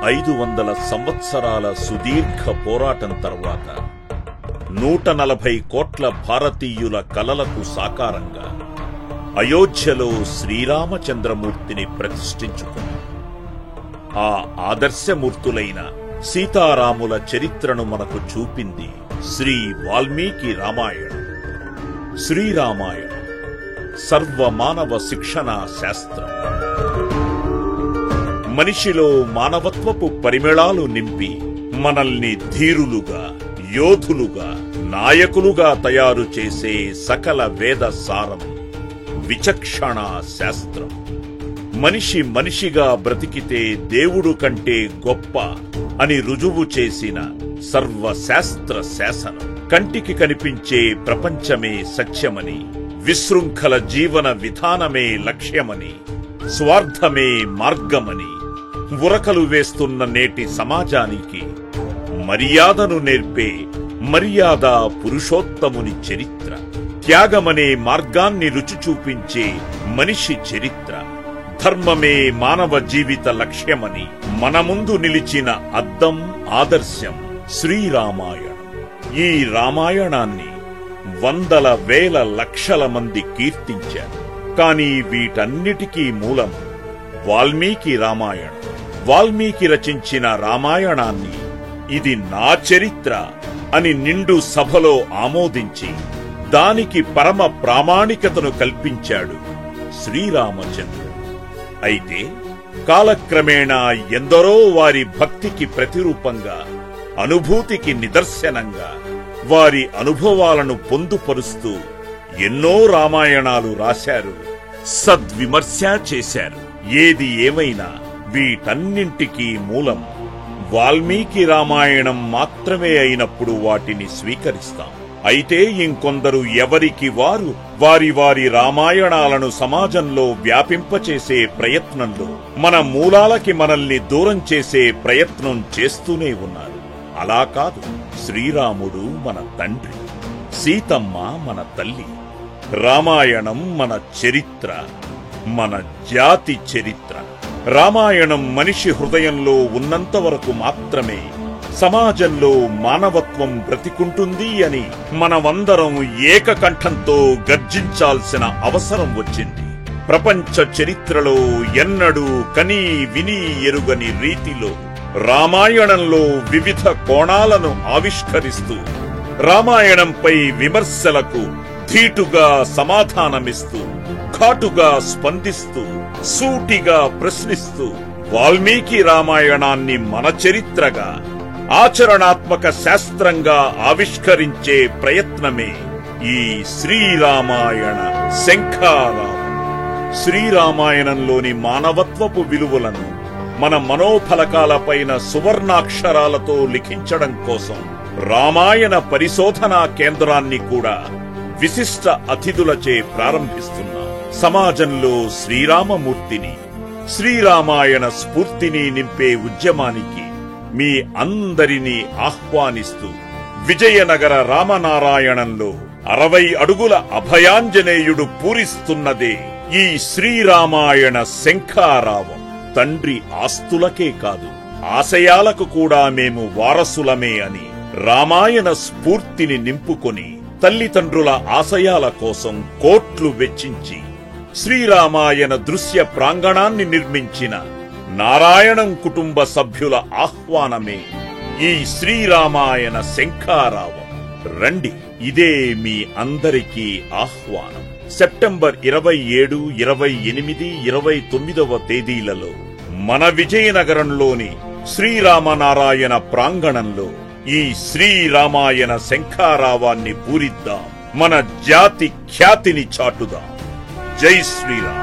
500 సంవత్సరాల సుదీర్ఘ పోరాటం తర్వాత 140 కోట్ల భారతీయుల కలలకు సాకారంగా అయోధ్యలో శ్రీరామచంద్రమూర్తిని ప్రతిష్ఠించుకుని ఆ ఆదర్శమూర్తులైన సీతారాముల చరిత్రను మనకు చూపింది శ్రీ వాల్మీకి రామాయణం. శ్రీరామాయణం సర్వమానవ శిక్షణా శాస్త్రం. మనిషిలో మానవత్వపు పరిమళాలు నింపి మనల్ని ధీరులుగా, యోధులుగా, నాయకులుగా తయారు చేసే సకల వేద సారం విచక్షణా శాస్త్రం. మనిషి మనిషిగా బ్రతికితే దేవుడు కంటే గొప్ప అని రుజువు చేసిన సర్వశాస్త్ర శాసనం. కంటికి కనిపించే ప్రపంచమే సత్యమని, విశృంఖల జీవన విధానమే లక్ష్యమని, స్వార్థమే మార్గమని ఉరకలు వేస్తున్న నేటి సమాజానికి మర్యాదను నేర్పే మర్యాద పురుషోత్తముని చరిత్ర. త్యాగమనే మార్గాన్ని రుచి చూపించే మనిషి చరిత్ర. ధర్మమే మానవ జీవిత లక్ష్యమని మన ముందు నిలిచిన అద్దం, ఆదర్శం శ్రీరామాయణం. ఈ రామాయణాన్ని వందల వేల లక్షల మంది కీర్తించారు. కానీ వీటన్నిటికీ మూలం వాల్మీకి రామాయణం. వాల్మీకి రచించిన రామాయణాన్ని ఇది నా చరిత్ర అని నిండు సభలో ఆమోదించి దానికి పరమ ప్రామాణికతను కల్పించాడు శ్రీరామచంద్రుడు. అయితే కాలక్రమేణా ఎందరో వారి భక్తికి ప్రతిరూపంగా, అనుభూతికి నిదర్శనంగా, వారి అనుభవాలను పొందుపరుస్తూ ఎన్నో రామాయణాలు రాశారు, సద్విమర్శ చేశారు. ఏది ఏమైనా వీటన్నింటికీ మూలం వాల్మీకి రామాయణం మాత్రమే అయినప్పుడు వాటిని స్వీకరిస్తాం. అయితే ఇంకొందరు ఎవరికి వారు వారి వారి రామాయణాలను సమాజంలో వ్యాపింపచేసే ప్రయత్నంలో మన మూలాలకి మనల్ని దూరం చేసే ప్రయత్నం చేస్తూనే ఉన్నారు. అలా కాదు. శ్రీరాముడు మన తండ్రి, సీతమ్మ మన తల్లి. రామాయణం మన చరిత్ర, మన జాతి చరిత్ర. రామాయణం మనిషి హృదయంలో ఉన్నంత వరకు మాత్రమే సమాజంలో మానవత్వం బ్రతికుంటుంది అని మనమందరం ఏకకంఠంతో గర్జించాల్సిన అవసరం వచ్చింది. ప్రపంచ చరిత్రలో ఎన్నడూ కనీ విని ఎరుగని రీతిలో రామాయణంలో వివిధ కోణాలను ఆవిష్కరిస్తూ, రామాయణంపై విమర్శలకు ధీటుగా సమాధానమిస్తూ, ఘాటుగా స్పందిస్తూ, సూటిగా ప్రశ్నిస్తూ వాల్మీకి రామాయణాన్ని మన చరిత్రగా, ఆచరణాత్మక శాస్త్రంగా ఆవిష్కరించే ప్రయత్నమే ఈ శ్రీరామాయణ శంఖారావం. శ్రీరామాయణంలోని మానవత్వపు విలువలను మన మనోఫలకాలపైన సువర్ణాక్షరాలతో లిఖించడం కోసం రామాయణ పరిశోధనా కేంద్రాన్ని కూడా విశిష్ట అతిథులచే ప్రారంభిస్తున్నాం. సమాజంలో శ్రీరామమూర్తిని, శ్రీరామాయణ స్ఫూర్తిని నింపే ఉద్యమానికి మీ అందరినీ ఆహ్వానిస్తూ విజయనగర రామనారాయణంలో 60 అడుగుల అభయాంజనేయుడు పూరిస్తున్నదే ఈ శ్రీరామాయణ శంఖారావం. తండ్రి ఆస్తులకే కాదు, ఆశయాలకు కూడా మేము వారసులమే అని రామాయణ స్ఫూర్తిని నింపుకొని తల్లిదండ్రుల ఆశయాల కోసం కోట్లు వెచ్చించి శ్రీరామాయణ దృశ్య ప్రాంగణాన్ని నిర్మించిన నారాయణం కుటుంబ సభ్యుల ఆహ్వానమే ఈ శ్రీరామాయణ శంఖారావం. రండి, ఇదే మీ అందరికీ ఆహ్వానం. సెప్టెంబర్ 27, 28, 29వ తేదీలలో మన విజయనగరంలోని శ్రీరామనారాయణ ప్రాంగణంలో ఈ శ్రీరామాయణ శంఖారావాన్ని పూరిద్దాం. మన జాతి ఖ్యాతిని చాటుదాం. జై శ్రీరామ్.